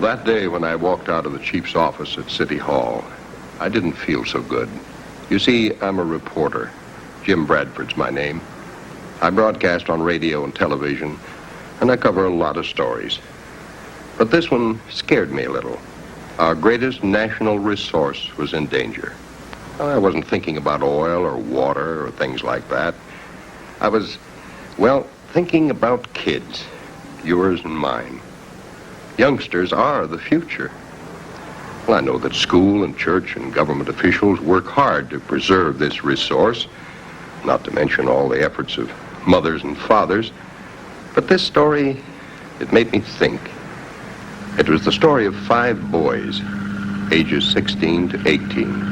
That day when I walked out of the chief's office at City Hall, I didn't feel so good. You see, I'm a reporter. Jim Bradford's my name. I broadcast on radio and television, and I cover a lot of stories. But this one scared me a little. Our greatest national resource was in danger. I wasn't thinking about oil or water or things like that. I was, well, thinking about kids, yours and mine. Youngsters are the future. Well, I know that school and church and government officials work hard to preserve this resource, not to mention all the efforts of mothers and fathers. But this story, it made me think. It was the story of 5 boys, ages 16 to 18.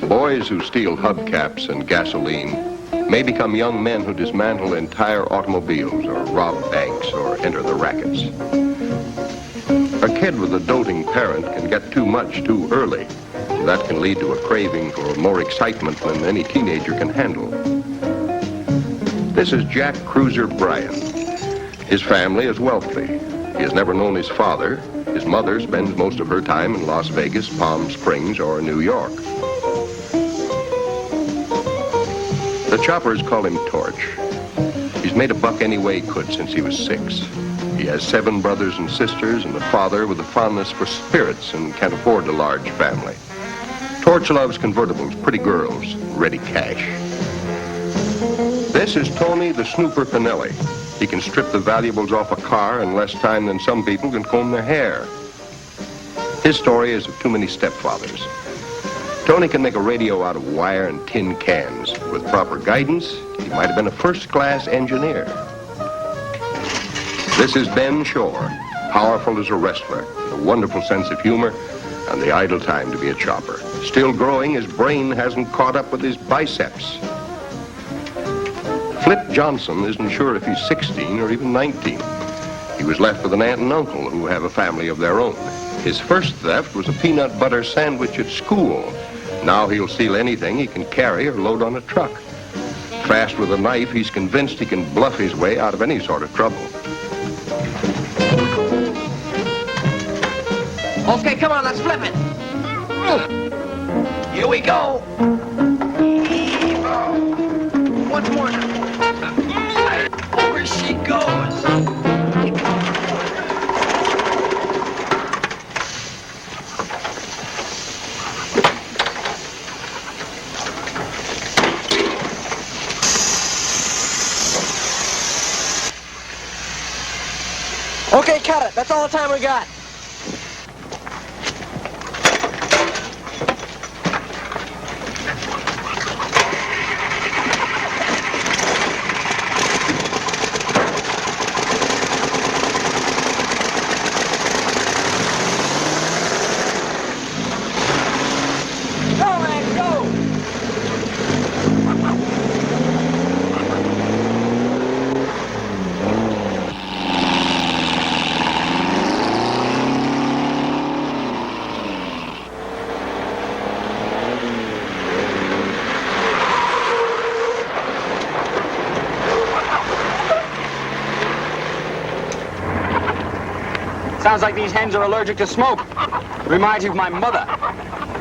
Boys who steal hubcaps and gasoline may become young men who dismantle entire automobiles or rob banks or enter the rackets. A kid with a doting parent can get too much too early. That can lead to a craving for more excitement than any teenager can handle. This is Jack Cruiser Bryan. His family is wealthy. He has never known his father. His mother spends most of her time in Las Vegas, Palm Springs, or New York. The choppers call him Torch. He's made a buck any way he could since he was 6. He has 7 brothers and sisters and a father with a fondness for spirits and can't afford a large family. Torch loves convertibles, pretty girls, and ready cash. This is Tony the Snooper Pinelli. He can strip the valuables off a car in less time than some people can comb their hair. His story is of too many stepfathers. Tony can make a radio out of wire and tin cans. With proper guidance, he might have been a first-class engineer. This is Ben Shore, powerful as a wrestler, with a wonderful sense of humor, and the idle time to be a chopper. Still growing, his brain hasn't caught up with his biceps. Flip Johnson isn't sure if he's 16 or even 19. He was left with an aunt and uncle who have a family of their own. His first theft was a peanut butter sandwich at school. Now he'll steal anything he can carry or load on a truck. Fast with a knife, he's convinced he can bluff his way out of any sort of trouble. Okay, come on, let's flip it. Here we go. Once more. Over she goes. Okay, cut it. That's all the time we got. Sounds like these hens are allergic to smoke. Reminds you of my mother.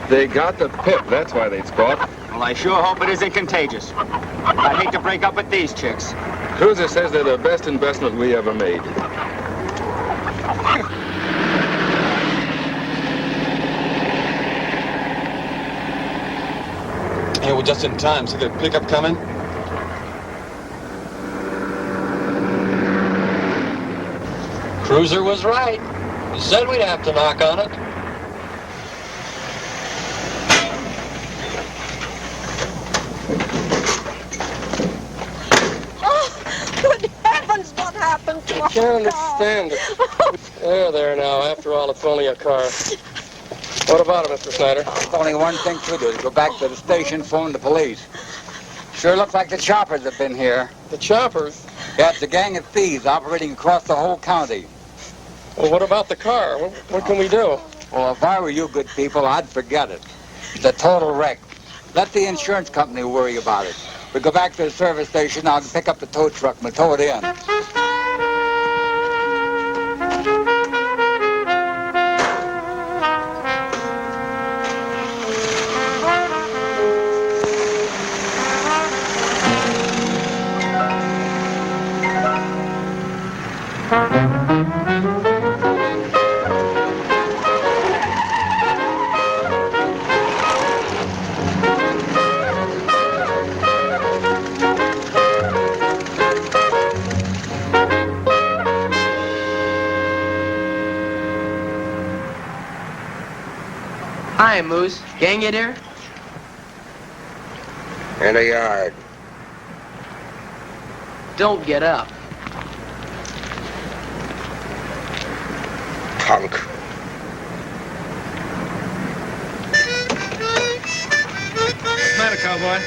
They got the pip, that's why they squawk. Well, I sure hope it isn't contagious. I'd hate to break up with these chicks. Cruiser says they're the best investment we ever made. we're just in time. See the pickup coming? Cruiser was right. He said we'd have to knock on it. Good heavens, what happened to I our can't car? understand it. There now. After all, it's only a car. What about it, Mr. Snyder? Only one thing to do. Go back to the station, phone the police. Sure looks like the choppers have been here. The choppers? Yeah, it's a gang of thieves operating across the whole county. Well, what about the car? What can we do? Well, if I were you good people, I'd forget it. It's a total wreck. Let the insurance company worry about it. We go back to the service station, I'll pick up the tow truck and we'll tow it in. Hi, Moose. Gang get here? In the yard. Don't get up. Punk. What's the matter, cowboy?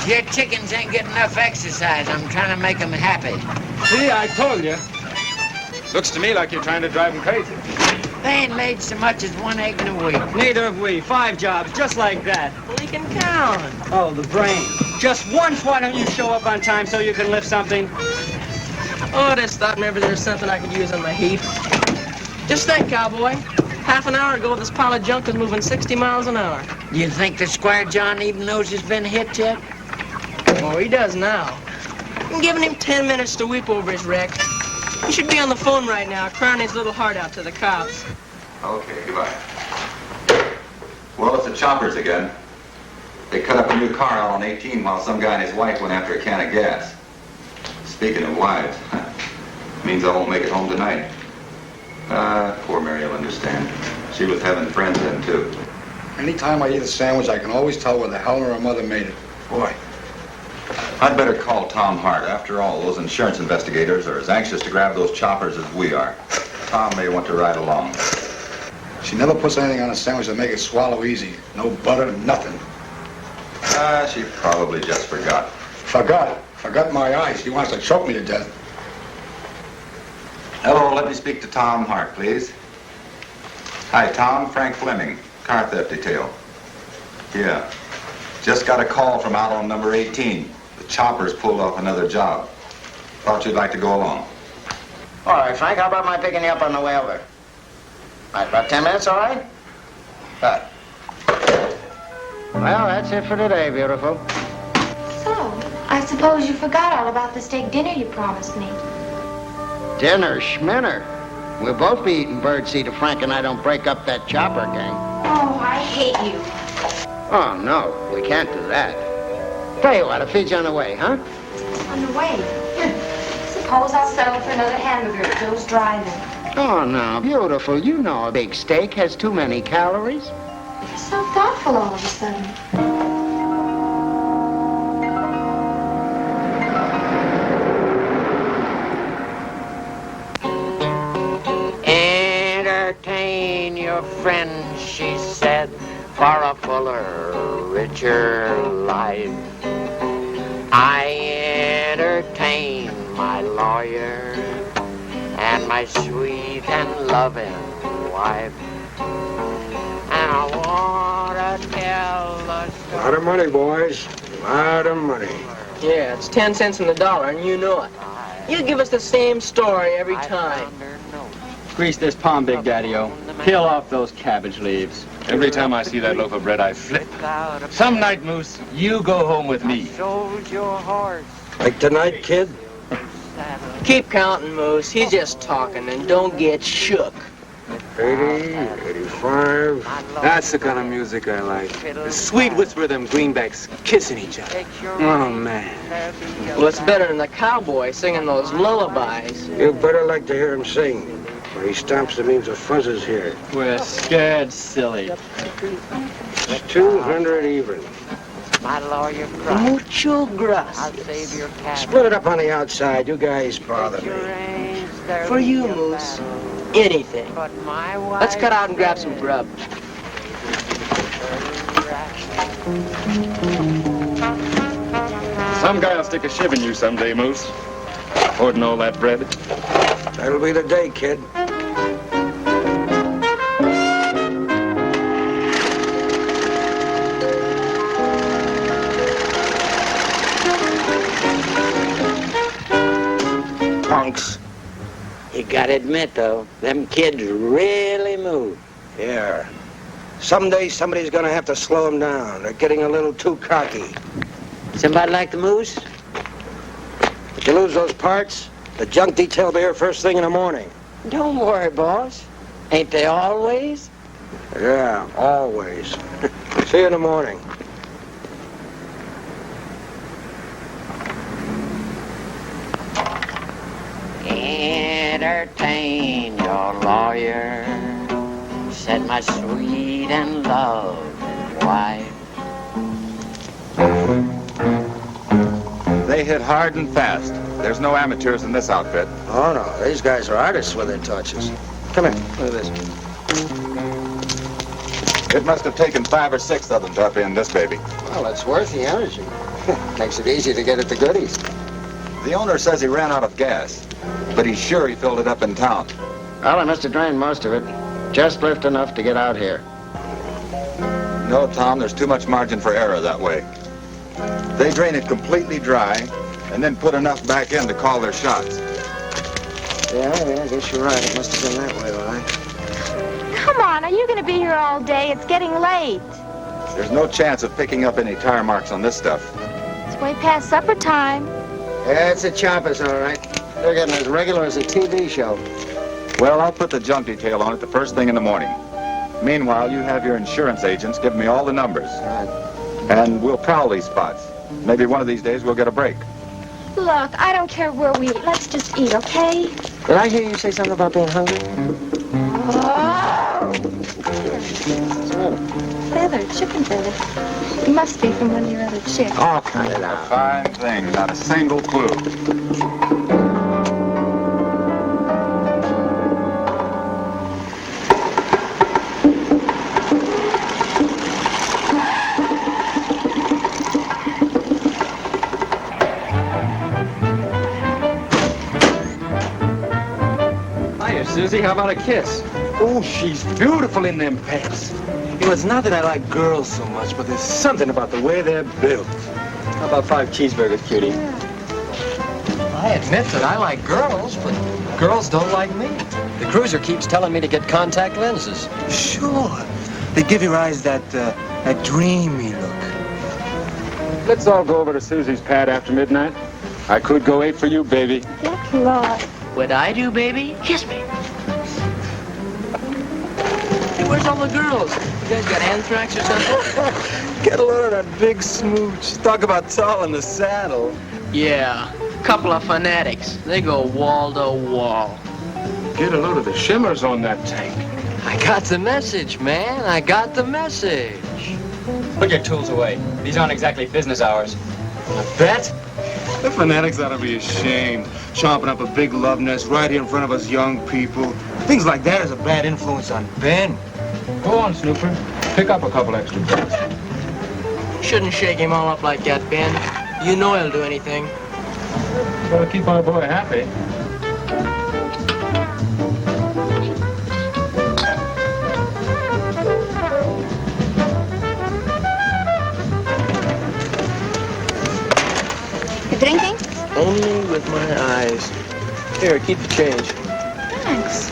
Your chickens ain't getting enough exercise. I'm trying to make them happy. See, I told you. Looks to me like you're trying to drive them crazy. They ain't laid so much as one egg in a week. Neither have we. 5 jobs, just like that. We can count. Oh, the brain. Just once, why don't you show up on time so you can lift something? Oh, I just thought maybe there's something I could use on my heap. Just think, cowboy. Half an hour ago, this pile of junk was moving 60 miles an hour. You think the Squire John even knows he's been hit yet? Oh, he does now. I'm giving him 10 minutes to weep over his wreck. He should be on the phone right now, crying his little heart out to the cops. Okay, goodbye. Well, it's the choppers again. They cut up a new car out on 18 while some guy and his wife went after a can of gas. Speaking of wives, means I won't make it home tonight. Poor Mary will understand. She was having friends then, too. Anytime I eat a sandwich, I can always tell where the hell her mother made it. Boy. I'd better call Tom Hart. After all, those insurance investigators are as anxious to grab those choppers as we are. Tom may want to ride along. She never puts anything on a sandwich to make it swallow easy. No butter, nothing. She probably just forgot. Forgot my eyes. She wants to choke me to death. Hello, let me speak to Tom Hart, please. Hi, Tom. Frank Fleming, car theft detail. Yeah. Just got a call from out on number 18. The choppers pulled off another job. Thought you'd like to go along. All right, Frank, how about my picking you up on the way over? All right, about 10 minutes, all right? Good. Well, that's it for today, beautiful. So, I suppose you forgot all about the steak dinner you promised me. Dinner, schminner. We'll both be eating birdseed if Frank and I don't break up that chopper gang. Oh, I hate you. Oh, no, we can't do that. Tell you what, I'll feed you on the way, huh? On the way. Suppose I'll settle for another hamburger at Joe's Drive-In. Oh, no, beautiful. You know a big steak has too many calories. You're so thoughtful all of a sudden. Entertain your friends, she said, for a fuller, richer life. I entertain my lawyer and my sweet and loving wife. And I want to tell a story. Lot of money, boys. Lot of money. Yeah, it's 10 cents in the dollar, and you know it. You give us the same story every time. Grease this palm, Big Daddy-O. Peel off those cabbage leaves. Every time I see that loaf of bread, I flip. Some night, Moose, you go home with me. Sold your horse. Like tonight, kid? Keep counting, Moose. He's just talking, and don't get shook. 80, 85. That's the kind of music I like. The sweet whisper of them greenbacks kissing each other. Oh, man. Well, it's better than the cowboy singing those lullabies. You better like to hear him sing. When he stomps, it means a fuzz is here. We're scared silly. It's 200 even. My lawyer cried. Mucho gracias. I'll save your cat. Split it up on the outside. You guys bother me. For you, Moose. Anything. But my wife. Let's cut out and grab some grub. Some guy'll stick a shiv in you someday, Moose. Hoarding all that bread. That'll be the day, kid. Punks. You gotta admit, though, them kids really move. Yeah. Someday somebody's gonna have to slow them down. They're getting a little too cocky. Somebody like the Moose? If you lose those parts, the junk detail will be here first thing in the morning. Don't worry, boss. Ain't they always? Yeah, always. See you in the morning. Entertain your lawyer, said my sweet and loving wife. They hit hard and fast. There's no amateurs in this outfit. Oh, no. These guys are artists with their touches. Come here. Look at this. It must have taken 5 or 6 of them to up in this baby. Well, it's worth the energy. Makes it easy to get at the goodies. The owner says he ran out of gas, but he's sure he filled it up in town. Well, I must have drained most of it. Just left enough to get out here. No, Tom, there's too much margin for error that way. They drain it completely dry and then put enough back in to call their shots. Yeah, I guess you're right. It must have been that way, all right. Come on, are you going to be here all day? It's getting late. There's no chance of picking up any tire marks on this stuff. It's way past supper time. Yeah, it's the choppers, all right. They're getting as regular as a TV show. Well, I'll put the junk detail on it the first thing in the morning. Meanwhile, you have your insurance agents give me all the numbers. Right. And we'll prowl these spots. Maybe one of these days we'll get a break. Look, I don't care where we eat. Let's just eat, okay? Did I hear you say something about being hungry? Oh! Feather, chicken feather. It must be from one of your other chicks. Oh, cut it A out. fine thing, not a single clue. Susie, how about a kiss? Oh, she's beautiful in them pants. You know, it's not that I like girls so much, but there's something about the way they're built. How about 5 cheeseburgers, cutie? I admit that I like girls, but girls don't like me. The cruiser keeps telling me to get contact lenses. Sure. They give your eyes that dreamy look. Let's all go over to Susie's pad after midnight. I could go 8 for you, baby. Good Lord. What I do, baby? Kiss me. Hey, where's all the girls? You guys got anthrax or something? Get a load of that big smooch. Talk about tall in the saddle. Yeah, couple of fanatics. They go wall to wall. Get a load of the shimmers on that tank. I got the message, man. I got the message. Put your tools away. These aren't exactly business hours. A bet? The fanatics ought to be ashamed. Chomping up a big love nest right here in front of us young people. Things like that is a bad influence on Ben. Go on, Snooper. Pick up a couple extra bucks. Shouldn't shake him all up like that, Ben. You know he'll do anything. Gotta keep our boy happy. You drinking? Only with my eyes. Here, keep the change. Thanks.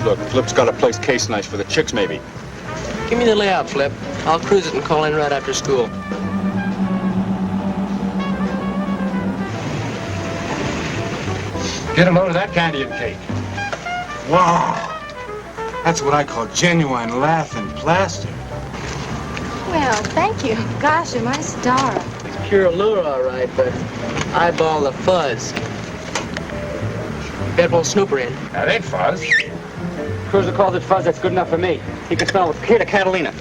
Look, Flip's got a place case nice for the chicks, maybe. Give me the layout, Flip. I'll cruise it and call in right after school. Get a load of that candy and cake. Wow. That's what I call genuine laughing plaster. Well, thank you. Gosh, you're my star. It's pure allure, all right, but eyeball the fuzz. Bet won't snoop her in. That ain't fuzz. Cruiser calls it fuzz, that's good enough for me. He can smell it here to Catalina.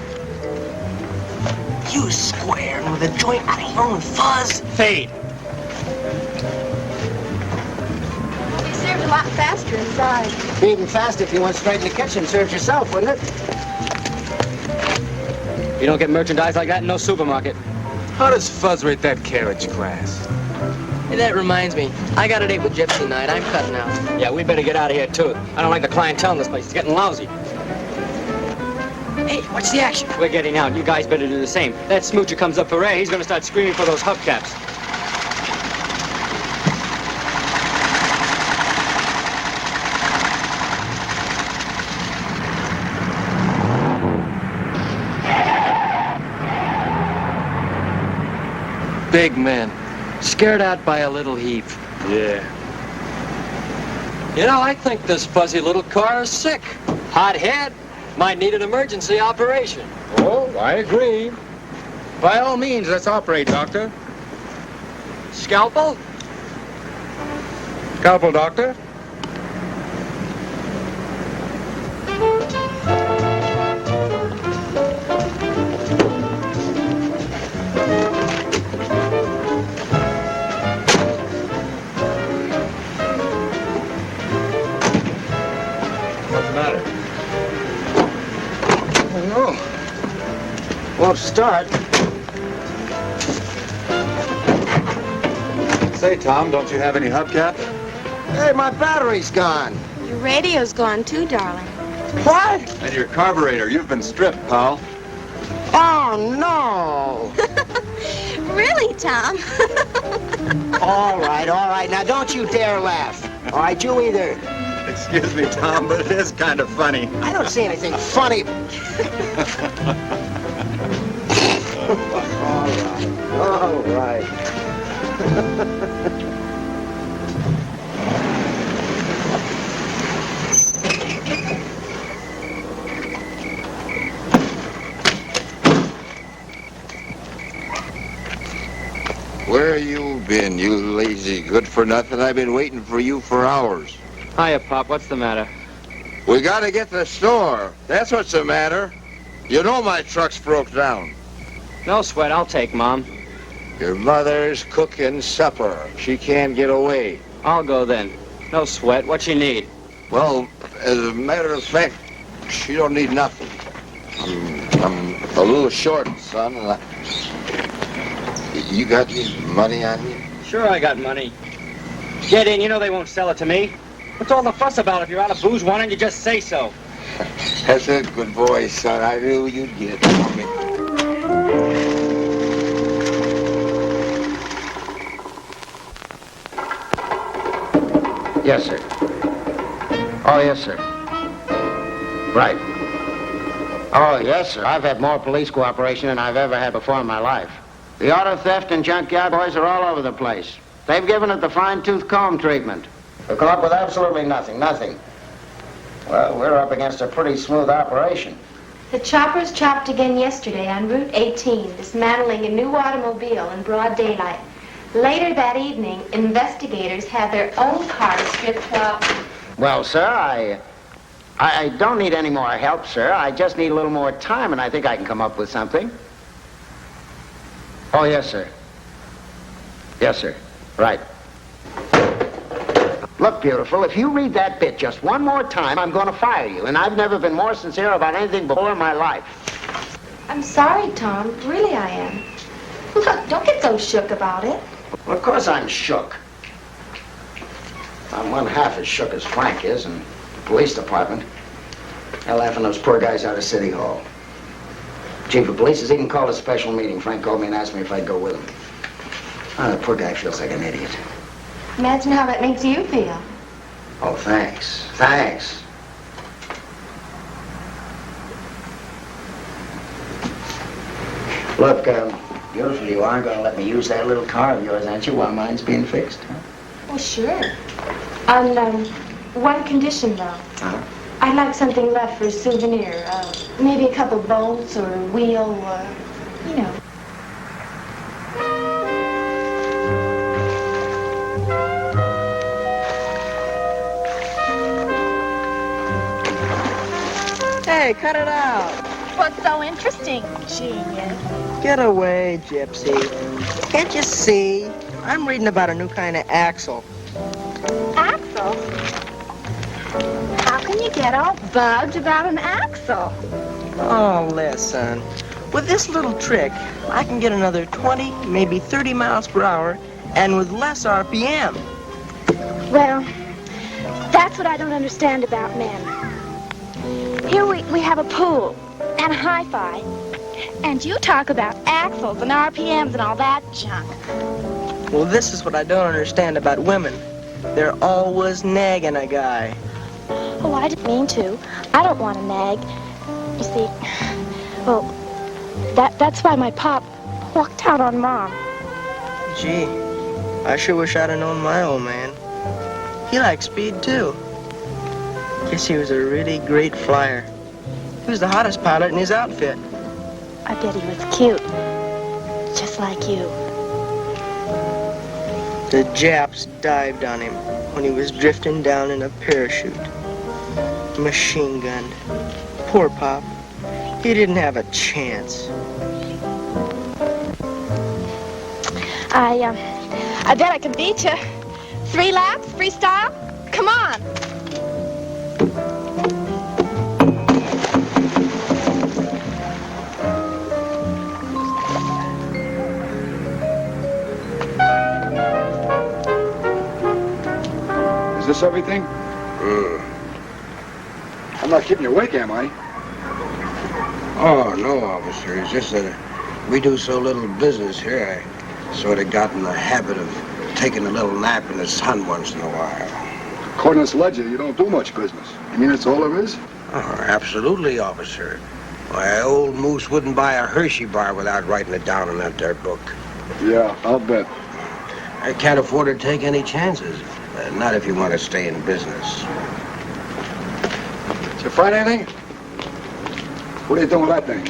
You squaring with a joint out of your own fuzz. Fade. Be served a lot faster inside. Be even faster if you went straight in the kitchen. Served yourself, wouldn't it? You don't get merchandise like that in no supermarket. How does fuzz rate that carriage class? Hey, that reminds me. I got a date with Gypsy tonight. I'm cutting out. Yeah, we better get out of here, too. I don't like the clientele in this place. It's getting lousy. Hey, what's the action? We're getting out. You guys better do the same. That smoocher comes up for Ray. He's gonna start screaming for those hubcaps. Big man. Scared out by a little heap. Yeah. You know, I think this fuzzy little car is sick. Hot head. Might need an emergency operation. Oh, I agree. By all means, let's operate, Doctor. Scalpel? Scalpel, Doctor. What's the matter? Won't start. Say, Tom, don't you have any hubcap? Hey, my battery's gone. Your radio's gone too, darling. What? And your carburetor. You've been stripped, pal. Oh, no. Really, Tom? All right. Now, don't you dare laugh. All right, you either. Excuse me, Tom, but it is kind of funny. I don't see anything funny. All right. Where you been, you lazy good-for-nothing? I've been waiting for you for hours. Hiya, Pop. What's the matter? We gotta get to the store. That's what's the matter. You know my truck's broke down. No sweat. I'll take Mom. Your mother's cooking supper. She can't get away. I'll go then. No sweat. What you need? Well, as a matter of fact, she don't need nothing. I'm a little short, son. And you got any money on you? Sure, I got money. Get in. You know they won't sell it to me. What's all the fuss about? If you're out of booze wanting, you just say so. That's a good boy, son. I knew you'd get it for me. Yes, sir. Oh, yes, sir. Right. Oh, yes, sir. I've had more police cooperation than I've ever had before in my life. The auto theft and junkyard boys are all over the place. They've given it the fine-tooth comb treatment. They'll come up with absolutely nothing. Well, we're up against a pretty smooth operation. The choppers chopped again yesterday on Route 18, dismantling a new automobile in broad daylight. Later that evening, investigators had their own car stripped while... Well, sir, I don't need any more help, sir. I just need a little more time, and I think I can come up with something. Oh, yes, sir. Yes, sir. Right. Look, beautiful, if you read that bit just one more time, I'm going to fire you, and I've never been more sincere about anything before in my life. I'm sorry, Tom. Really, I am. Look, don't get so shook about it. Well, of course I'm shook. I'm one half as shook as Frank is in the police department. They're laughing those poor guys out of City Hall. Chief of police has even called a special meeting. Frank called me and asked me if I'd go with him. Oh, the poor guy feels like an idiot. Imagine how that makes you feel. Oh, thanks. Thanks. Look, beautiful, you aren't going to let me use that little car of yours, aren't you, while mine's being fixed, huh? Well, sure. On one condition, though. I'd like something left for a souvenir. Maybe a couple bolts or a wheel or, you know. Hey, cut it out. What's so interesting, genius? Get away, Gypsy. Can't you see? I'm reading about a new kind of axle. Axle? How can you get all bugged about an axle? Oh, listen. With this little trick, I can get another 20, maybe 30 miles per hour, and with less RPM. Well, that's what I don't understand about men. Here we have a pool and a hi-fi, and you talk about axles and RPMs and all that junk. Well, this is what I don't understand about women. They're always nagging a guy. Oh, I didn't mean to. I don't want to nag. You see, well, that's why my pop walked out on Mom. Gee, I sure wish I'd have known my old man. He liked speed, too. Guess he was a really great flyer. He was the hottest pilot in his outfit. I bet he was cute. Just like you. The Japs dived on him when he was drifting down in a parachute. Machine gunned. Poor Pop. He didn't have a chance. I bet I can beat you. 3 laps, freestyle? Come on. Is this everything? I'm not keeping you awake, am I? Oh, no, officer. It's just that we do so little business here. I sort of got in the habit of taking a little nap in the sun once in a while. According to this ledger, you don't do much business. You mean that's all there is? Oh, absolutely, officer. Why, old Moose wouldn't buy a Hershey bar without writing it down in that there book. Yeah, I'll bet. I can't afford to take any chances. Not if you want to stay in business. Did you find anything? What are you doing with that thing?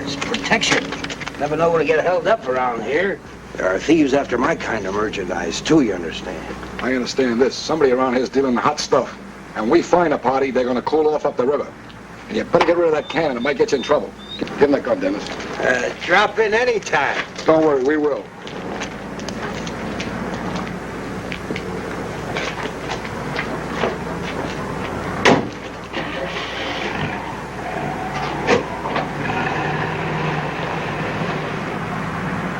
It's protection. Never know where to get held up around here. There are thieves after my kind of merchandise, too, you understand. I understand this. Somebody around here is dealing in hot stuff. And we find a party, they're going to cool off up the river. And you better get rid of that cannon. It might get you in trouble. Give him that gun, Dennis. Drop in any time. Don't worry, we will.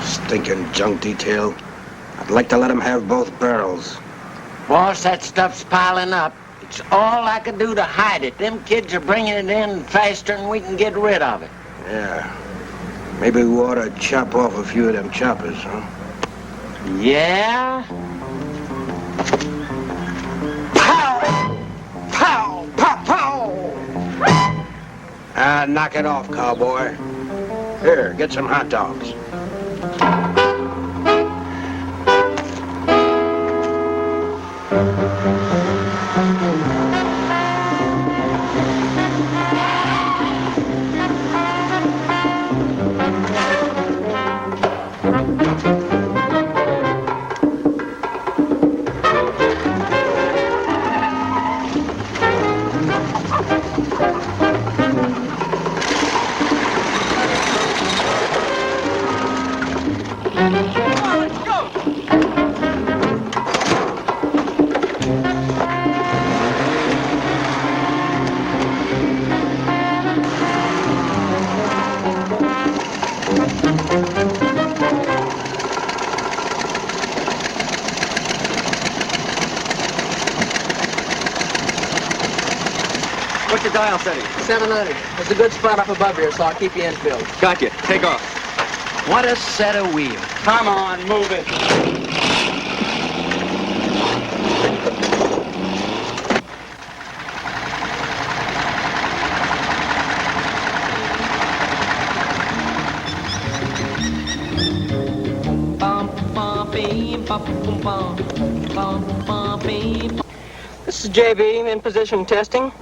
Stinking junk detail. I'd like to let him have both barrels. Boss, that stuff's piling up. It's all I can do to hide it. Them kids are bringing it in faster than we can get rid of it. Yeah. Maybe we ought to chop off a few of them choppers, huh? Yeah? Pow! Pow! Pow! Pow! Knock it off, cowboy. Here, get some hot dogs. What's your dial setting? 700. There's a good spot up above here, so I'll keep you infield. Got you. Take off. What a set of wheels. Come on, move it. This This is JB, in position testing.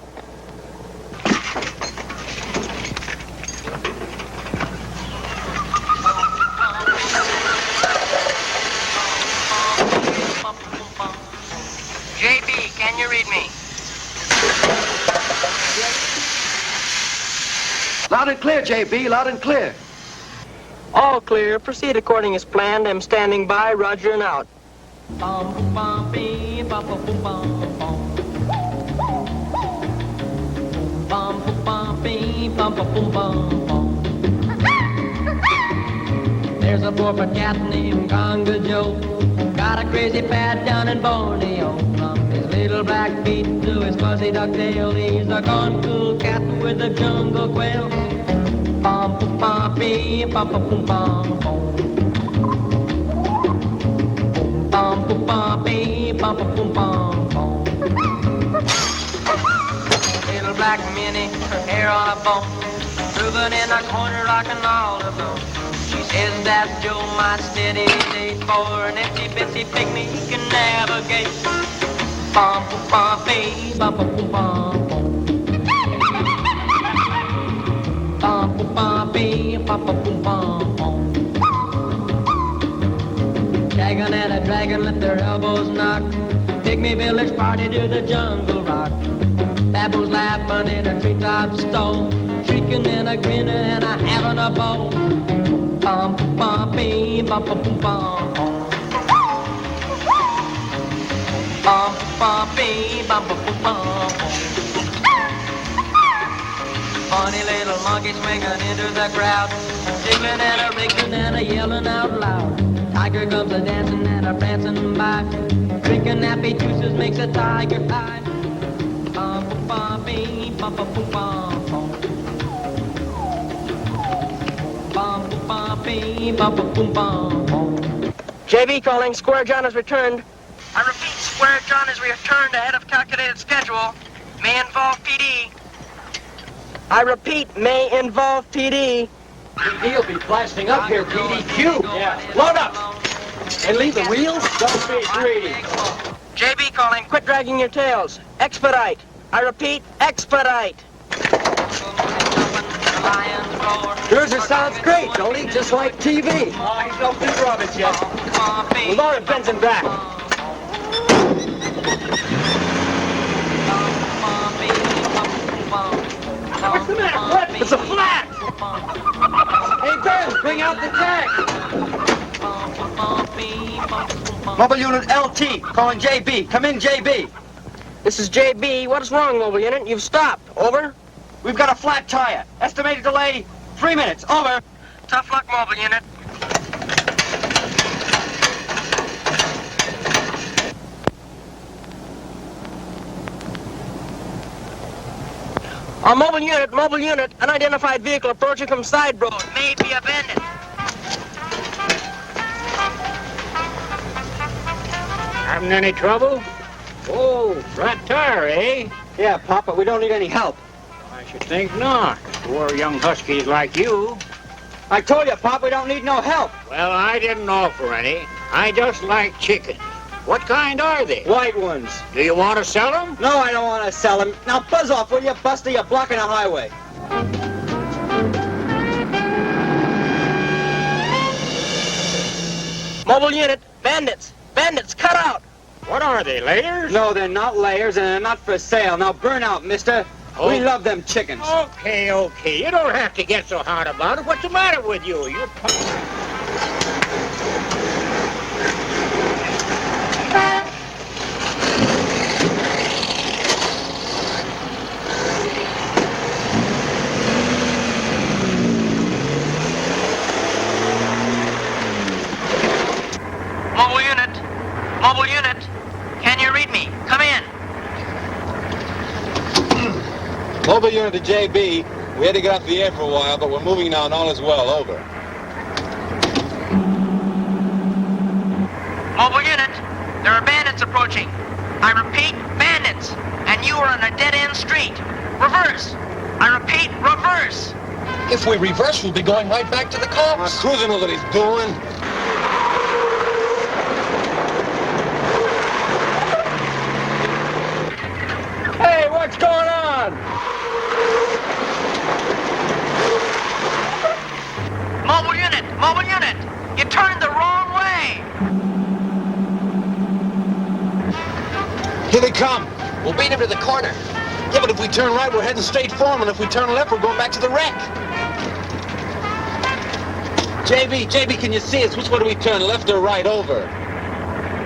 JB, can you read me? Loud and clear, JB, loud and clear. All clear. Proceed according as planned. I'm standing by. Roger and out. There's a 4-foot cat named Conga Joe. Got a crazy pad down in Borneo. From his little black feet to his fuzzy duck tail, he's a gone cool cat with a jungle quail. Bum pum pum bee, bum pum pum bum bum. Bum pum pum bee, bum pum pum bum bum. Little black minnie, her hair on a bone, moving in a corner rocking all alone. She says that Joe my steady date for an itsy bitsy pygmy he can navigate. Bum pum pum bee, bum pum pum bum bum. Bum pum pum bee, bum pum pum bum bum. Dragon and a dragon let their elbows knock. Pygmy village party to the jungle rock. Baboons laughing in a treetop stone, shrieking and a grinning and a having a ball. Bum pum pum bee, bum pum pum bum bum. Bum pum bee, bum pum pum bum bum. Funny little monkey swinging into the crowd, jiggling and a wriggling and a yelling out loud. Tiger comes a dancing and a prancing by, drinking happy juices makes a tiger high. Bum pum pum bee, bum pum pum bum bum. Bum pum pum bee, bum pum pum bum bum. JB calling. Square John has returned. I repeat, Square John has returned ahead of calculated schedule. May involve PD. I repeat, may involve PD. PD'll be blasting up here, PDQ. Yeah. Load up. And leave the wheels? Don't be greedy. JB calling. Quit dragging your tails. Expedite. I repeat, expedite. Cruiser sounds great, don't he? Just like TV. Oh, he's no big rubbish yet. We're loading Benson back. What's the matter? What? It's a flat! Hey, Ben, bring out the tag. Mobile unit LT, calling JB. Come in, JB. This is JB. What is wrong, mobile unit? You've stopped. Over. We've got a flat tire. Estimated delay, 3 minutes. Over. Tough luck, mobile unit. Mobile unit, unidentified vehicle approaching from side road. May be abandoned. Having any trouble? Oh, flat tire, eh? Yeah, Pop, but we don't need any help. I should think not. Poor young huskies like you. I told you, Pop, we don't need no help. Well, I didn't offer any. I just like chickens. What kind are they? White ones. Do you want to sell them? No, I don't want to sell them. Now buzz off, will you, Buster? You're blocking the highway. Mobile unit, bandits. Bandits, cut out. What are they, layers? No, they're not layers, and they're not for sale. Now burn out, mister. Oh. We love them chickens. Okay. You don't have to get so hard about it. What's the matter with you? You're... Mobile unit, can you read me? Come in. Mobile unit to JB. We had to get off the air for a while, but we're moving now and all is well. Over. Mobile unit, there are bandits approaching. I repeat, bandits. And you are on a dead-end street. Reverse. I repeat, reverse. If we reverse, we'll be going right back to the cops. Cruiser knows what he's doing. what's going on? Mobile unit! You turned the wrong way! Here they come. We'll beat him to the corner. Yeah, but if we turn right, we're heading straight for him, and if we turn left, we're going back to the wreck. JB, can you see us? Which way do we turn, left or right over?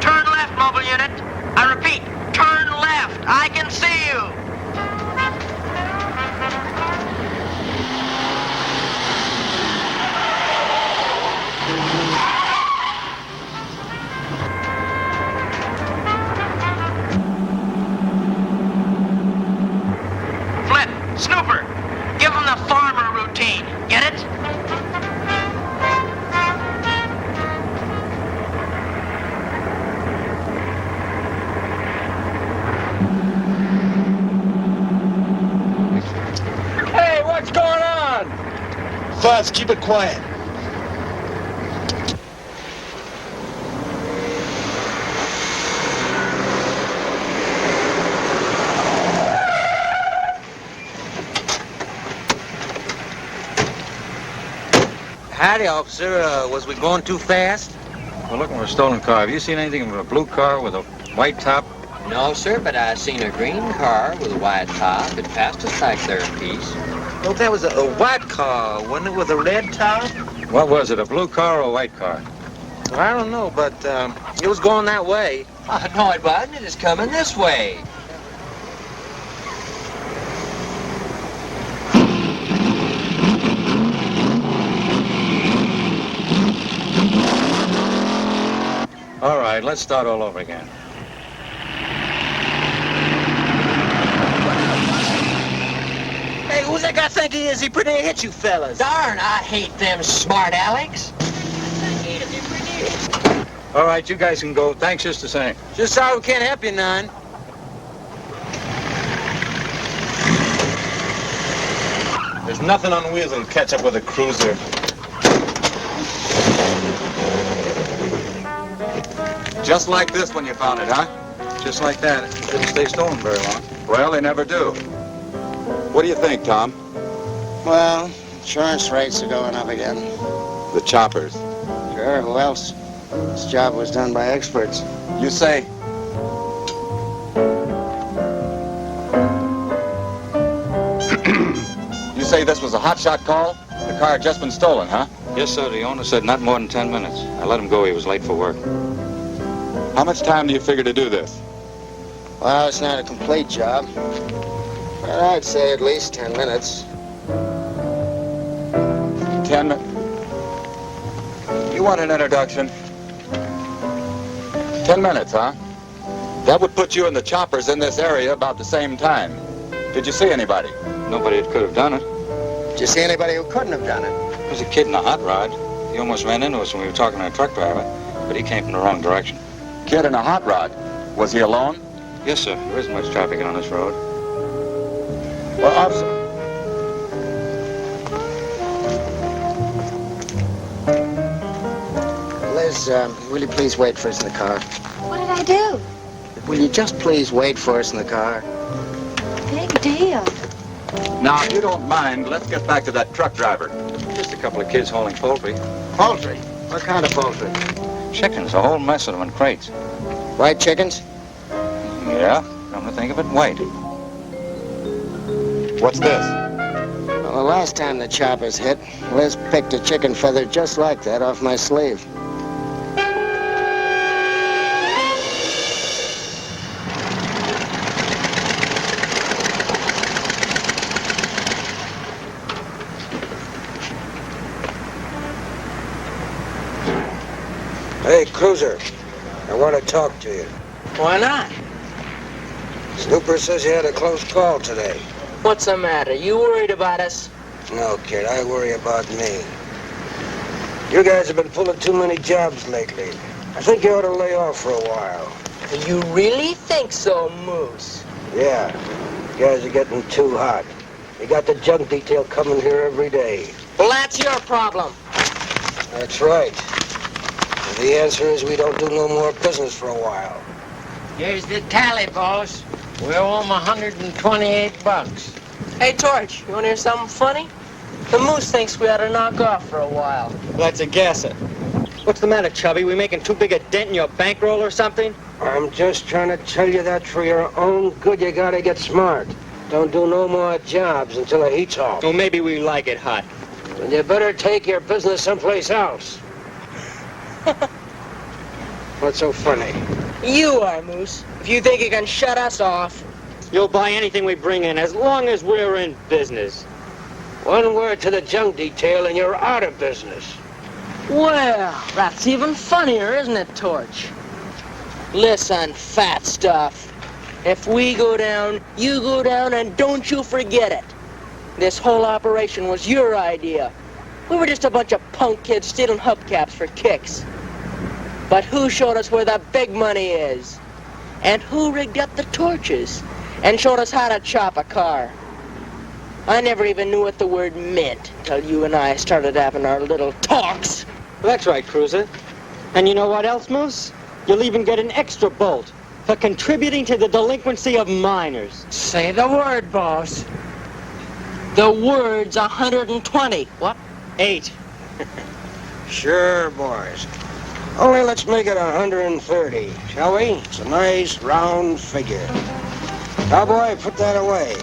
Turn left, mobile unit. I repeat, turn left. I can see you. Snooper, give him the farmer routine. Get it? Hey, what's going on? Fuzz, keep it quiet. Howdy, officer. Was we going too fast? We're looking for a stolen car. Have you seen anything of a blue car with a white top? No, sir, but I seen a green car with a white top. It passed us back there a piece. No, that was a white car, wasn't it, with a red top? What was it, a blue car or a white car? Well, I don't know, but it was going that way. Oh, no, it wasn't. It is coming this way. All right, let's start all over again. Hey, who's that guy think he is? He pretty near hit you fellas. Darn, I hate them smart Alex. All right, you guys can go. Thanks just the same. Just sorry we can't help you none. There's nothing on wheels that'll catch up with a cruiser. Just like this when you found it, huh? Just like that. It didn't stay stolen very long. Well, they never do. What do you think, Tom? Well, insurance rates are going up again. The choppers. Sure, who else? This job was done by experts. You say? You say this was a hotshot call? The car had just been stolen, huh? Yes, sir. The owner said not more than 10 minutes. I let him go. He was late for work. How much time do you figure to do this? Well, it's not a complete job. But I'd say at least 10 minutes. 10 minutes? You want an introduction? 10 minutes, huh? That would put you and the choppers in this area about the same time. Did you see anybody? Nobody that could have done it. Did you see anybody who couldn't have done it? There was a kid in a hot rod. He almost ran into us when we were talking to a truck driver, but he came from the wrong direction. Kid in a hot rod? Was he alone? Yes, sir. There isn't much traffic on this road. Well, officer. Liz, will you please wait for us in the car? What did I do? Will you just please wait for us in the car? Big deal. Now, if you don't mind, let's get back to that truck driver. Just a couple of kids hauling poultry. Poultry? What kind of poultry? Chickens, a whole mess of them in crates. White chickens? Yeah, come to think of it, white. What's this? Well, the last time the choppers hit, Liz picked a chicken feather just like that off my sleeve. Hey, Cruiser, I want to talk to you. Why not? Snooper says you had a close call today. What's the matter? You worried about us? No, kid, I worry about me. You guys have been pulling too many jobs lately. I think you ought to lay off for a while. You really think so, Moose? Yeah, you guys are getting too hot. You got the junk detail coming here every day. Well, that's your problem. That's right. The answer is we don't do no more business for a while. Here's the tally, boss. We owe him $128. Hey, Torch, you want to hear something funny? The Moose thinks we ought to knock off for a while. That's a gasser. What's the matter, Chubby? We making too big a dent in your bankroll or something? I'm just trying to tell you that for your own good, you gotta get smart. Don't do no more jobs until the heat's off. Well, maybe we like it hot. Then you better take your business someplace else. What's so funny? You are, Moose. If you think you can shut us off. You'll buy anything we bring in as long as we're in business. One word to the junk detail and you're out of business. Well, that's even funnier, isn't it, Torch? Listen, fat stuff. If we go down, you go down, and don't you forget it. This whole operation was your idea. We were just a bunch of punk kids stealing hubcaps for kicks. But who showed us where the big money is? And who rigged up the torches and showed us how to chop a car? I never even knew what the word meant until you and I started having our little talks. That's right, Cruiser. And you know what else, Moose? You'll even get an extra bolt for contributing to the delinquency of minors. Say the word, boss. The word's 120. What? 8. Sure, boys. Only let's make it 130, shall we? It's a nice, round figure. Cowboy, put that away.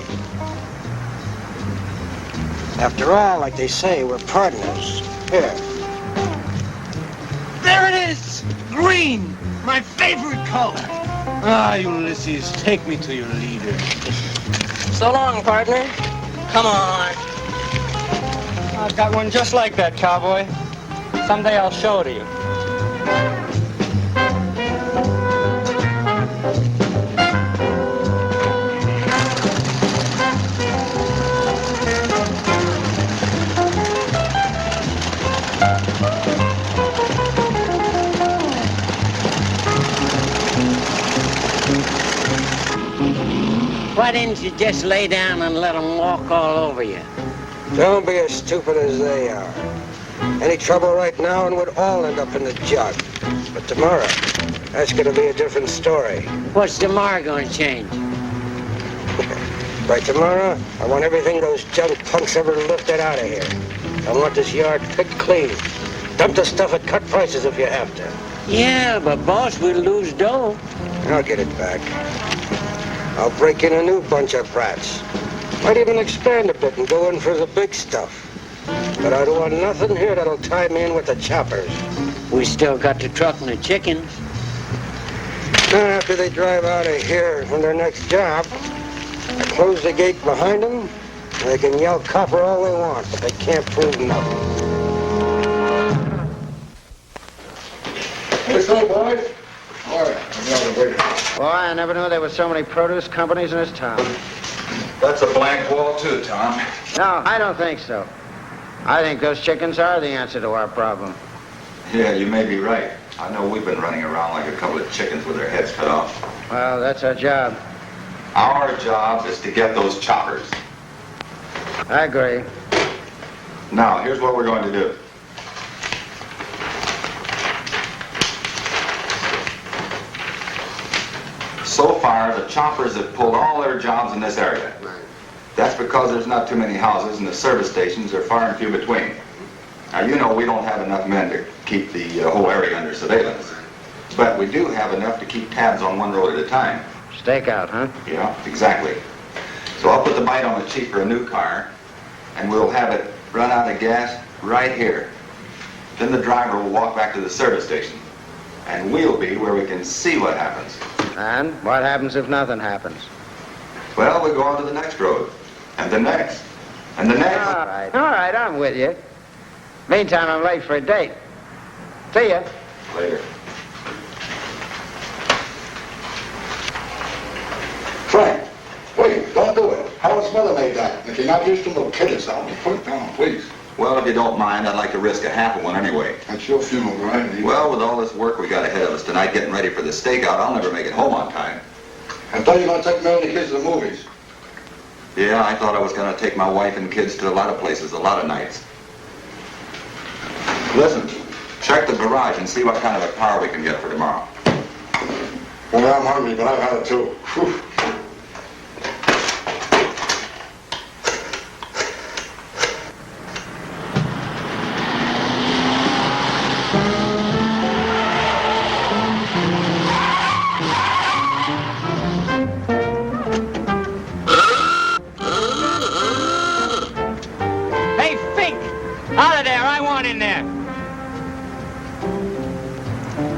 After all, like they say, we're partners. Here. There it is! Green! My favorite color! Ah, Ulysses, take me to your leader. So long, partner. Come on. I've got one just like that, cowboy. Someday I'll show it to you. Why didn't you just lay down and let them walk all over you? Don't be as stupid as they are. Any trouble right now and we'd all end up in the jug. But tomorrow, that's going to be a different story. What's tomorrow going to change? By tomorrow, I want everything those junk punks ever lifted out of here. I want this yard picked clean. Dump the stuff at cut prices if you have to. Yeah, but boss, we'll lose dough. I'll get it back. I'll break in a new bunch of brats. Might even expand a bit and go in for the big stuff. But I don't want nothing here that'll tie me in with the choppers. We still got the truck and the chickens. Now, after they drive out of here on their next job, I close the gate behind them. They can yell copper all they want, but they can't prove nothing. Hey, so, boys. Boy, I never knew there were so many produce companies in this town. That's a blank wall, too, Tom. No, I don't think so. I think those chickens are the answer to our problem. Yeah, you may be right. I know we've been running around like a couple of chickens with their heads cut off. Well, that's our job. Our job is to get those choppers. I agree. Now, here's what we're going to do. So far, the choppers have pulled all their jobs in this area. That's because there's not too many houses and the service stations are far and few between. Now, you know we don't have enough men to keep the whole area under surveillance. But we do have enough to keep tabs on one road at a time. Stakeout, huh? Yeah, exactly. So I'll put the bite on the cheap for a new car, and we'll have it run out of gas right here. Then the driver will walk back to the service station, and we'll be where we can see what happens. And what happens if nothing happens? Well, we go on to the next road, and the next, and the next. All right, I'm with you. Meantime, I'm late for a date. See ya. Later. Frank, wait, don't do it. Howard's mother made that. If you're not used to little kidding something, put it down, please. Well, if you don't mind, I'd like to risk a half of one anyway. That's your funeral, right? Well, with all this work we got ahead of us tonight getting ready for the stakeout, I'll never make it home on time. I thought you were going to take me and the kids to the movies. Yeah, I thought I was going to take my wife and kids to a lot of places, a lot of nights. Listen, check the garage and see what kind of a car we can get for tomorrow. Well, I'm hungry, but I've had it too. Whew.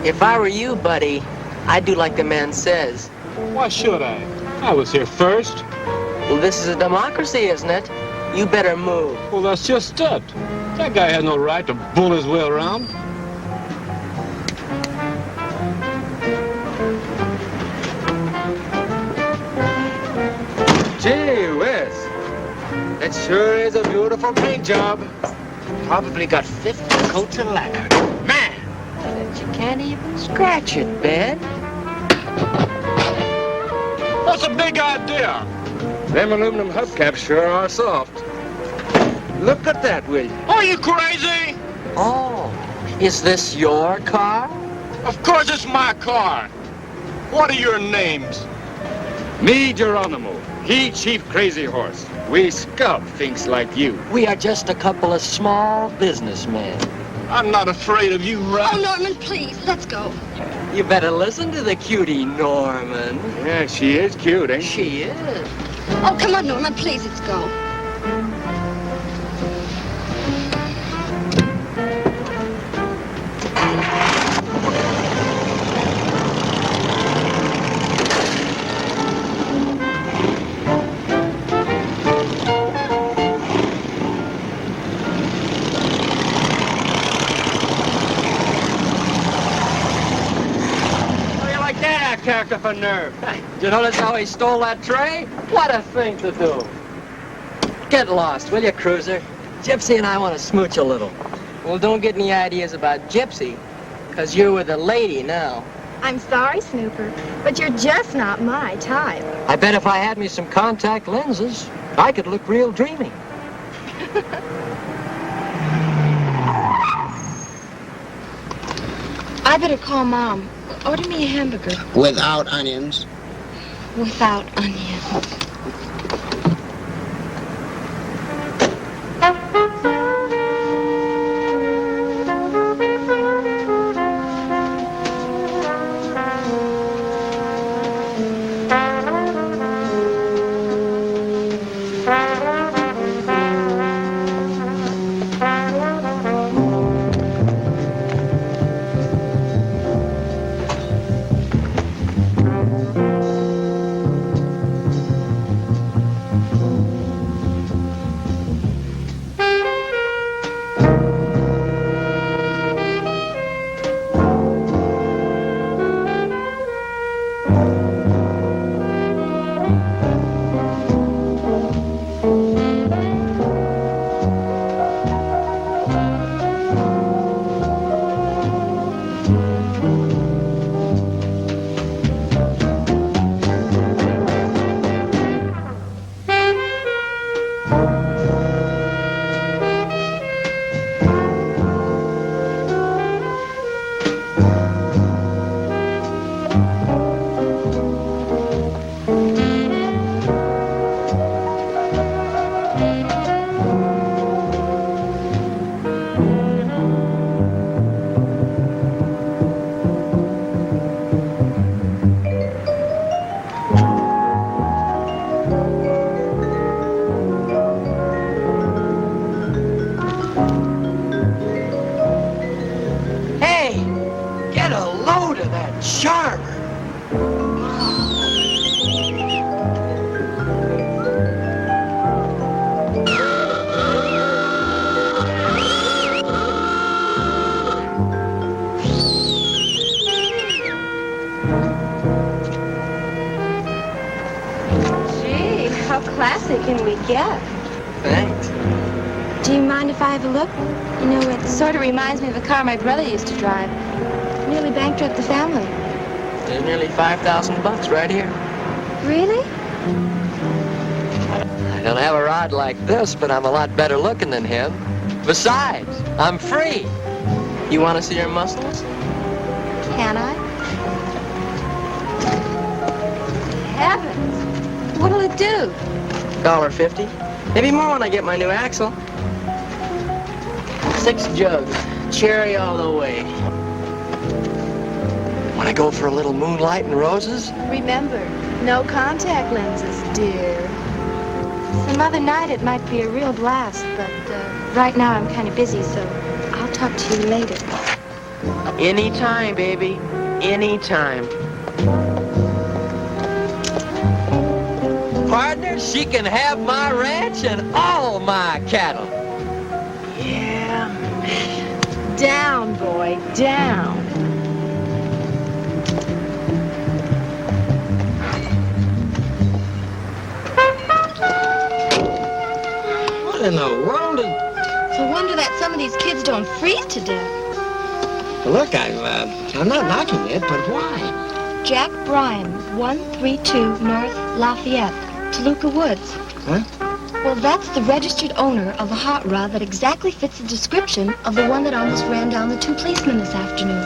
If I were you, buddy, I'd do like the man says. Why should I? I was here first. Well, this is a democracy, isn't it? You better move. Well, that's just it. That guy has no right to bull his way around. Gee whiz. That sure is a beautiful paint job. Probably got 50 coats of lacquer. Man! You can't even scratch it, Ben. What's a big idea? Them aluminum hubcaps sure are soft. Look at that, will you? Are you crazy? Oh, is this your car? Of course it's my car. What are your names? Me, Geronimo. He, Chief Crazy Horse. We scalp things like you. We are just a couple of small businessmen. I'm not afraid of you, Rush. Oh, Norman, please, let's go. You better listen to the cutie, Norman. Yeah, she is cute, ain't she? She is. Oh, come on, Norman, please, let's go. Character for nerve. You notice how he stole that tray? What a thing to do. Get lost, will you, Cruiser? Gypsy and I want to smooch a little. Well, don't get any ideas about Gypsy, because you're with a lady now. I'm sorry, Snooper, but you're just not my type. I bet if I had me some contact lenses, I could look real dreamy. I better call Mom. Order me a hamburger. Without onions? Without onions. Classic can we get? Thanks. Do you mind if I have a look? You know, it sort of reminds me of a car my brother used to drive. Nearly bankrupt the family. There's nearly $5,000 right here. Really? I don't have a rod like this, but I'm a lot better looking than him. Besides, I'm free. You want to see your muscles? Can I? Heavens! What'll it do? $1.50. Maybe more when I get my new axle. 6 jugs. Cherry all the way. Want to go for a little moonlight and roses? Remember, no contact lenses, dear. Some other night it might be a real blast, but right now I'm kind of busy, so I'll talk to you later. Anytime, baby. Anytime. Partner, she can have my ranch and all my cattle. Yeah, man. Down, boy, down. What in the world is... It's a wonder that some of these kids don't freeze to death. Look, I'm not knocking it, but why? Jack Bryan, 132 North Lafayette, Toluca Woods. Huh? Well, that's the registered owner of a hot rod that exactly fits the description of the one that almost ran down the two policemen this afternoon.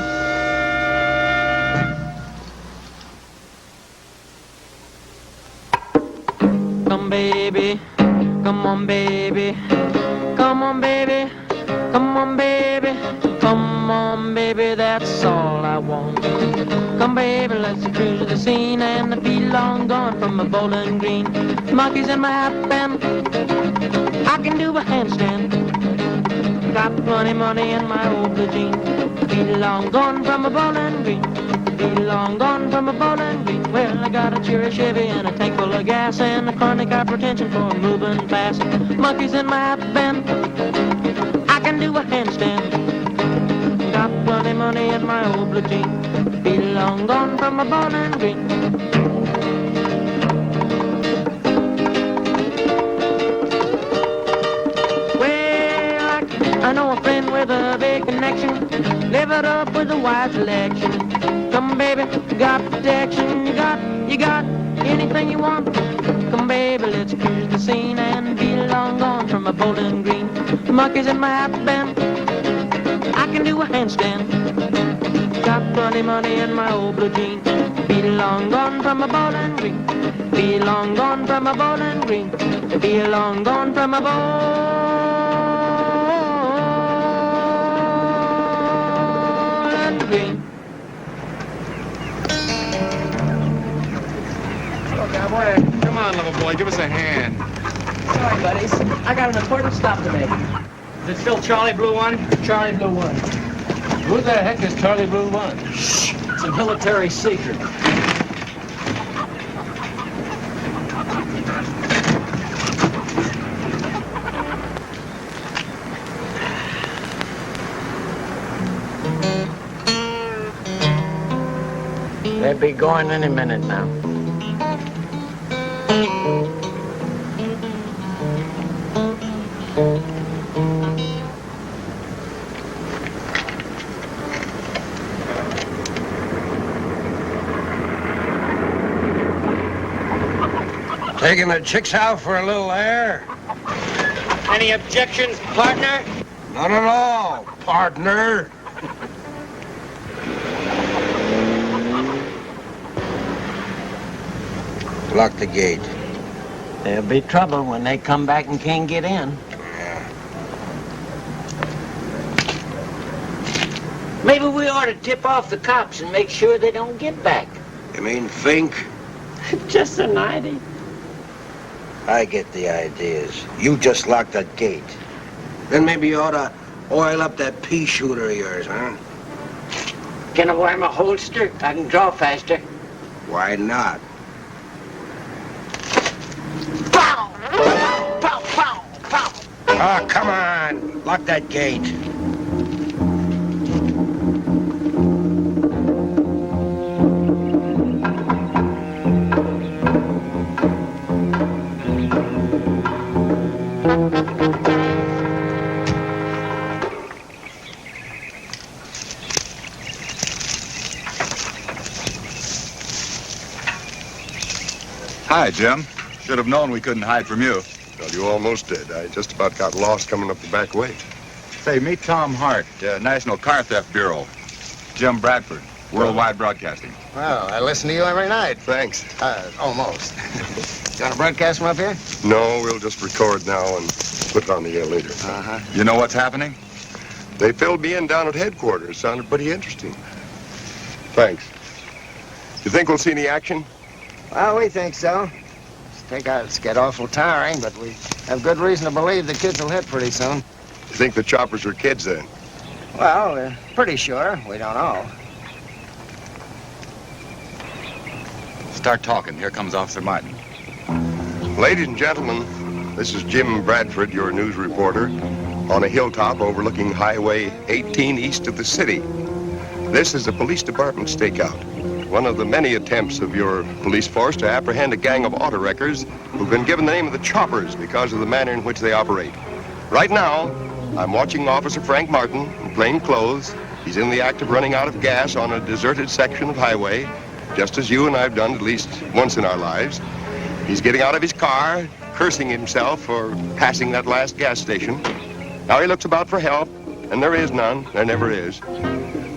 Come, baby. Come on, baby. Come on, baby. Come on, baby. Come on, baby, that's all I want. Come, baby, let's cruise to the scene and the feel long gone from a bowling green. Monkeys in my hat band, I can do a handstand. Got plenty money in my old blue jeans. Feel long gone from a bowling green. Feel long gone from a bowling green. Well, I got a cheery Chevy and a tank full of gas and a chronic hypertension for moving fast. Monkeys in my hat band, I can do a handstand. Got plenty money in my old blue jeans. Be long gone from a bowling green. Well, I know a friend with a big connection. Live it up with a wide selection. Come, baby, you got protection. You got anything you want. Come, baby, let's cruise the scene and be long gone from a bowling green. Monkeys in my hat band, I can do a handstand. Got plenty money in my old blue jeans. Be long gone from a bowling green. Be long gone from a bowling green. Be long gone from a bowling green. Come on, little boy, give us a hand. Sorry, buddies. I got an important stop to make. Is it still Charlie Blue 1? Charlie Blue 1. Who the heck is Charlie Blue 1? Shh! It's a military secret. They'll be going any minute now. Taking the chicks out for a little air? Any objections, partner? Not at all, partner. Lock the gate. There'll be trouble when they come back and can't get in. Yeah. Maybe we ought to tip off the cops and make sure they don't get back. You mean think? Just an idea. I get the ideas. You just lock that gate. Then maybe you ought to oil up that pea shooter of yours, huh? Can I wear my holster? I can draw faster. Why not? Pow! Pow, pow, pow. Oh, come on. Lock that gate. Hi, Jim. Should have known we couldn't hide from you. Well, you almost did. I just about got lost coming up the back way. Say, meet Tom Hart, National Car Theft Bureau. Jim Bradford, Worldwide Broadcasting. Well, I listen to you every night. Thanks. Almost. You want to broadcast from up here? No, we'll just record now and put it on the air later. Uh-huh. You know what's happening? They filled me in down at headquarters. Sounded pretty interesting. Thanks. You think we'll see any action? Well, we think so. It's get awful tiring, but we have good reason to believe the kids will hit pretty soon. You think the choppers are kids then? Well, we're pretty sure. We don't know. Start talking. Here comes Officer Martin. Ladies and gentlemen, this is Jim Bradford, your news reporter, on a hilltop overlooking Highway 18 east of the city. This is a police department stakeout, one of the many attempts of your police force to apprehend a gang of auto wreckers who've been given the name of the Choppers because of the manner in which they operate. Right now, I'm watching Officer Frank Martin in plain clothes. He's in the act of running out of gas on a deserted section of highway, just as you and I've done at least once in our lives. He's getting out of his car, cursing himself for passing that last gas station. Now he looks about for help, and there is none. There never is.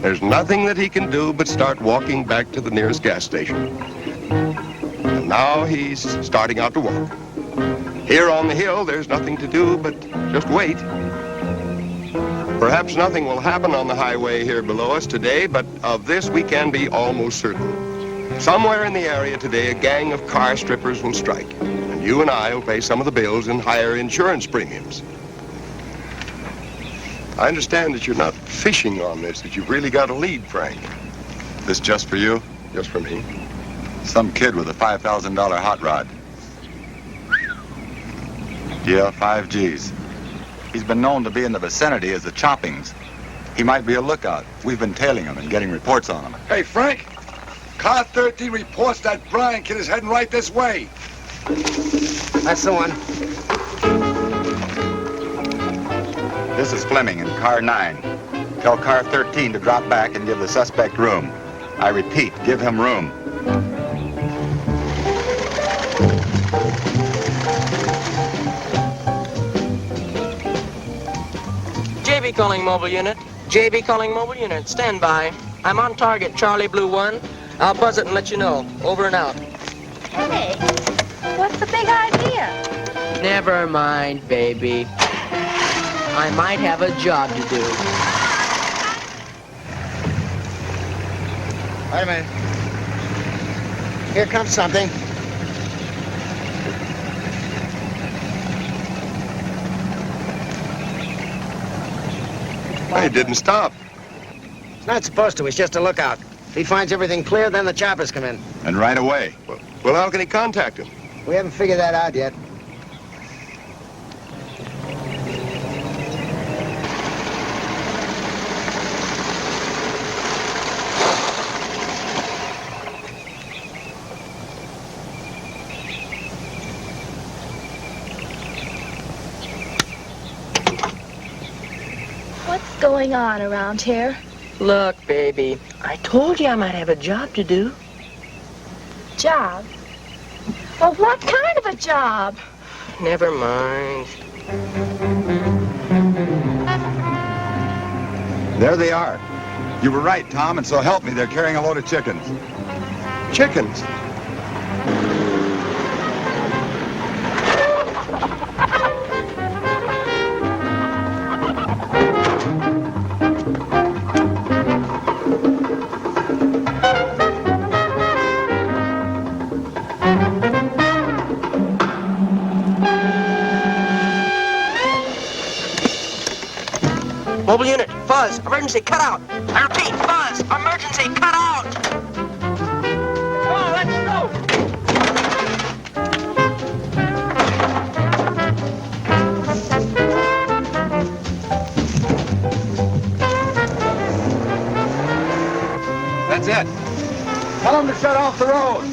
There's nothing that he can do but start walking back to the nearest gas station. And now he's starting out to walk. Here on the hill, there's nothing to do but just wait. Perhaps nothing will happen on the highway here below us today, but of this we can be almost certain. Somewhere in the area today, a gang of car strippers will strike, and you and I will pay some of the bills and higher insurance premiums. I understand that you're not fishing on this, that you've really got a lead, Frank. This just for you? Just for me. Some kid with a $5,000 hot rod. Yeah, 5 G's. He's been known to be in the vicinity as the Choppings. He might be a lookout. We've been tailing him and getting reports on him. Hey, Frank, car 13 reports that Brian kid is heading right this way. That's the one. This is Fleming in car 9. Tell car 13 to drop back and give the suspect room. I repeat, give him room. JB calling mobile unit. JB calling mobile unit. Stand by. I'm on target, Charlie Blue 1. I'll buzz it and let you know. Over and out. Hey, what's the big idea? Never mind, baby. I might have a job to do. Wait a minute. Here comes something. It didn't stop. It's not supposed to. It's just a lookout. If he finds everything clear, then the choppers come in. And right away. Well, how can he contact him? We haven't figured that out yet. What's going on around here? Look, baby, I told you I might have a job to do. Job? Well, what kind of a job? Never mind. There they are. You were right, Tom, and so help me, they're carrying a load of chickens. Chickens? Mobile unit, fuzz, emergency, cut out. I repeat, fuzz, emergency, cut out. Come on, let's go. That's it. Tell them to shut off the road.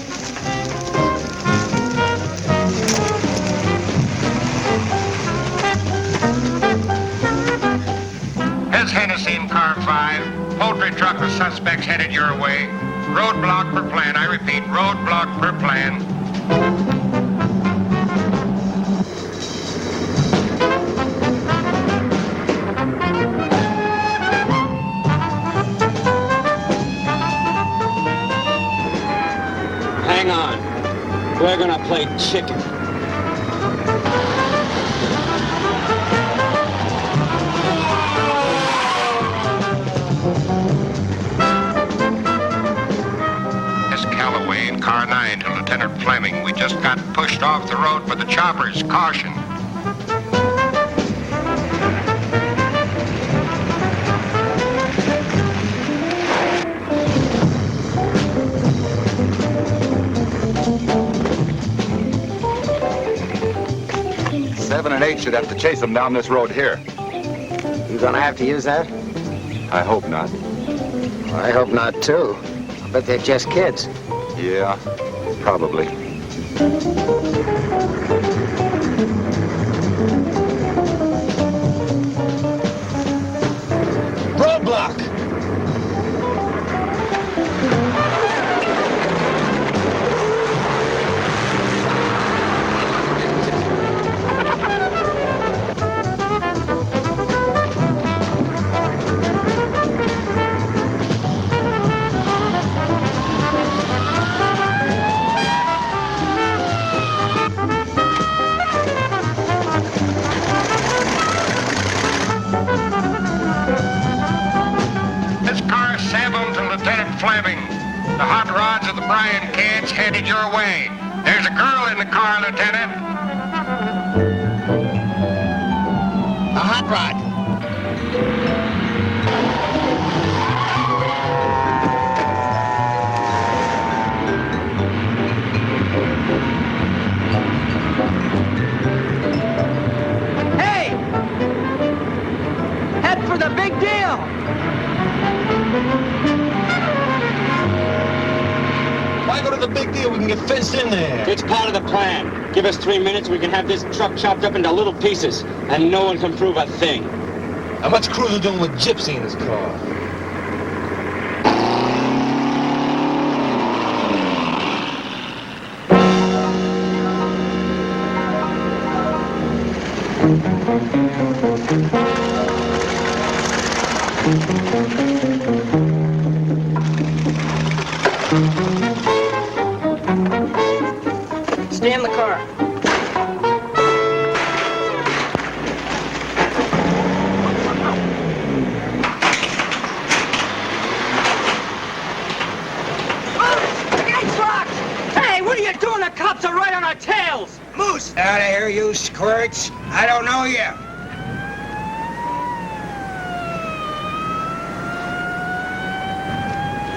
Here's Hennessy in car 5. Poultry truck with suspects headed your way. Roadblock per plan. I repeat, roadblock per plan. Hang on. We're gonna play chicken. Callaway in car 9 to Lieutenant Fleming. We just got pushed off the road for the choppers. Caution. 7 and 8 should have to chase them down this road here. You gonna have to use that? I hope not. Well, I hope not, too. I bet they're just kids. Yeah, probably. Roadblock! The hot rods of the Bryan kids headed your way. There's a girl in the car, Lieutenant. A hot rod. Hey! Head for the big deal! Why go to the big deal? We can get fenced in there. It's part of the plan. Give us 3 minutes, we can have this truck chopped up into little pieces, and no one can prove a thing. How much Cruiser doing with Gypsy in his car? Stay in the car. Hey, what are you doing? The cops are right on our tails! Moose! Out of here, you squirts. I don't know you.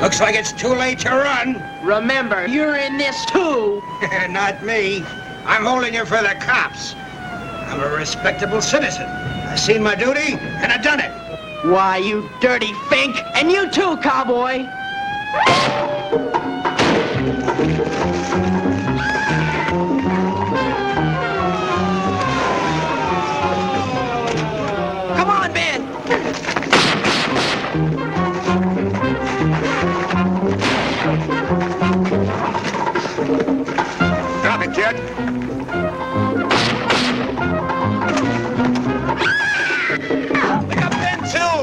Looks like it's too late to run. Remember, you're in this too. Not me. I'm holding you for the cops. I'm a respectable citizen. I've seen my duty, and I've done it. Why, you dirty fink. And you too, cowboy. Come on, man! Drop it, kid. They got Ben, too!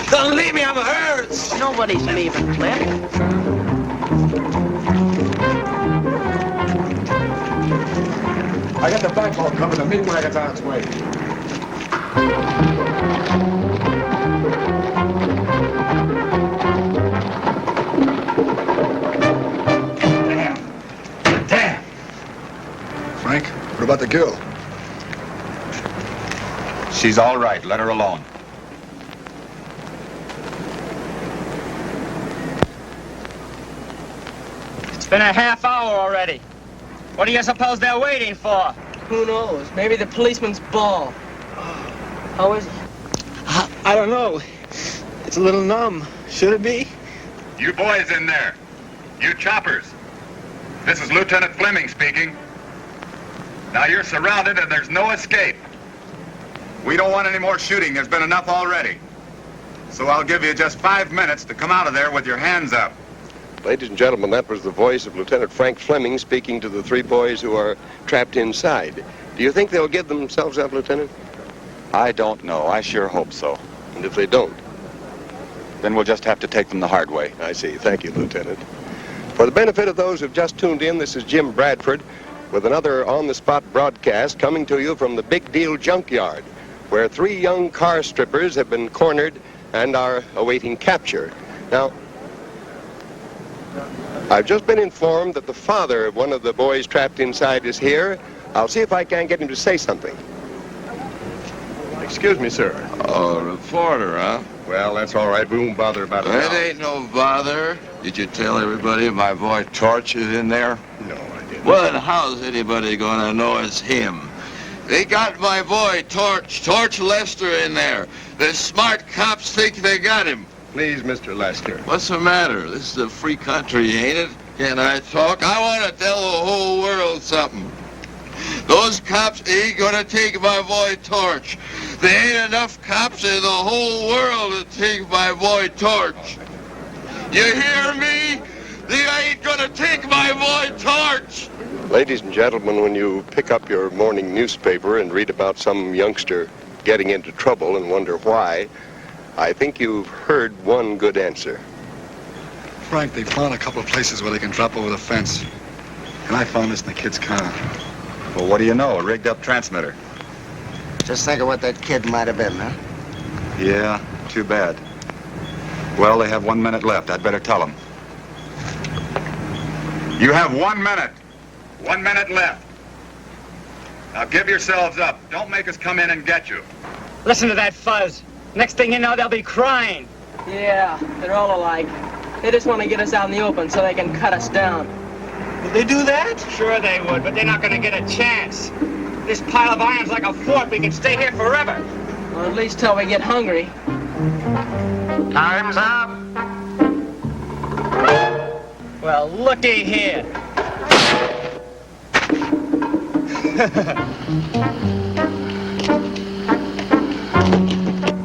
Don't leave me, I'm hurt. Nobody's leaving, Flip. I got the backhaul covered. The meat wagon's on its way. Damn. Frank, what about the girl? She's all right. Let her alone. It's been a half hour already. What do you suppose they're waiting for? Who knows? Maybe the policeman's ball. How is it? I don't know. It's a little numb. Should it be? You boys in there. You choppers. This is Lieutenant Fleming speaking. Now you're surrounded and there's no escape. We don't want any more shooting. There's been enough already. So I'll give you just 5 minutes to come out of there with your hands up. Ladies and gentlemen, that was the voice of Lieutenant Frank Fleming speaking to the 3 boys who are trapped inside. Do you think they'll give themselves up, Lieutenant? I don't know. I sure hope so. And if they don't? Then we'll just have to take them the hard way. I see. Thank you, Lieutenant. For the benefit of those who've just tuned in, this is Jim Bradford with another on-the-spot broadcast coming to you from the Big Deal Junkyard, where 3 young car strippers have been cornered and are awaiting capture. Now, I've just been informed that the father of one of the boys trapped inside is here. I'll see if I can get him to say something. Excuse me, sir. Oh, reporter, huh? Well, that's all right. We won't bother about it now. That ain't no bother. Did you tell everybody my boy Torch is in there? No, I didn't. Well, then how's anybody gonna know it's him? They got my boy Torch Lester in there. The smart cops think they got him. Please, Mr. Lester. What's the matter? This is a free country, ain't it? Can I talk? I want to tell the whole world something. Those cops ain't gonna take my boy Torch. There ain't enough cops in the whole world to take my boy Torch. You hear me? They ain't gonna take my boy Torch. Ladies and gentlemen, when you pick up your morning newspaper and read about some youngster getting into trouble and wonder why, I think you've heard one good answer. Frank, they found a couple of places where they can drop over the fence. And I found this in the kid's car. Well, what do you know? A rigged up transmitter. Just think of what that kid might have been, huh? Yeah, too bad. Well, they have 1 minute left. I'd better tell them. You have 1 minute. 1 minute left. Now give yourselves up. Don't make us come in and get you. Listen to that fuzz. Next thing you know, they'll be crying. Yeah, they're all alike. They just want to get us out in the open so they can cut us down. Would they do that? Sure they would, but they're not going to get a chance. This pile of iron's like a fort. We can stay here forever. Well, at least till we get hungry. Time's up. Well, looky here.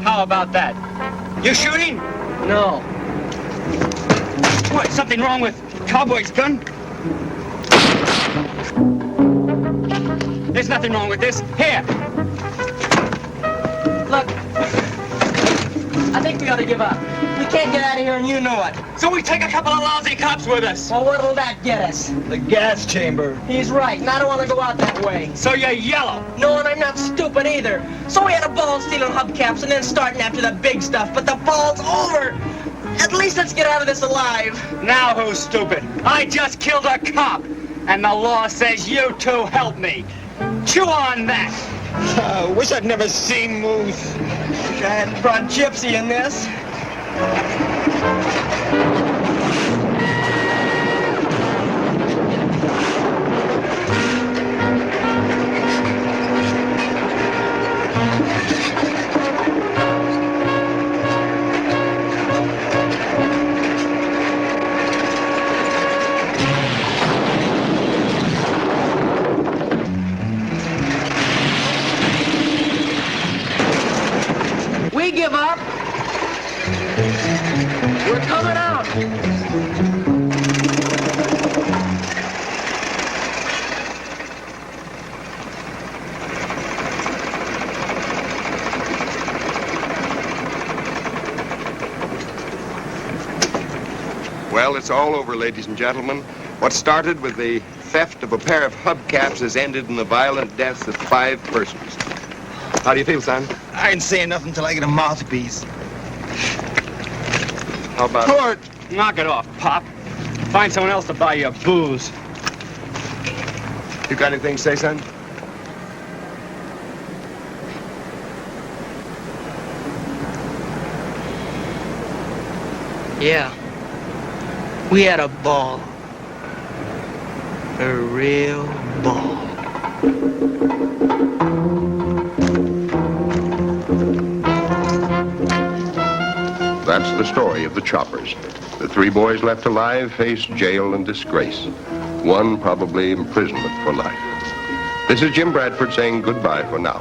How about that? You shooting? No. What, something wrong with Cowboy's gun? There's nothing wrong with this. Here. Look, I think we ought to give up. We can't get out of here and you know it. So we take a couple of lousy cops with us. Well, what'll that get us? The gas chamber. He's right, and I don't want to go out that way. So you're yellow. No, and I'm not stupid either. So we had a ball stealing hubcaps and then starting after the big stuff, but the ball's over. At least let's get out of this alive. Now who's stupid? I just killed a cop, and the law says you two help me. Chew on that. Wish I'd never seen Moose. Wish I hadn't brought Gypsy in this. We give up. We're coming out. Well, it's all over, ladies and gentlemen. What started with the theft of a pair of hubcaps has ended in the violent deaths of 5 persons. How do you feel, son? I ain't saying nothing till I get a mouthpiece. How about Court! Knock it off, Pop. Find someone else to buy your booze. You got anything to say, son? Yeah. We had a ball. A real ball. That's the story of the choppers. The 3 boys left alive faced jail and disgrace. One probably imprisonment for life. This is Jim Bradford saying goodbye for now.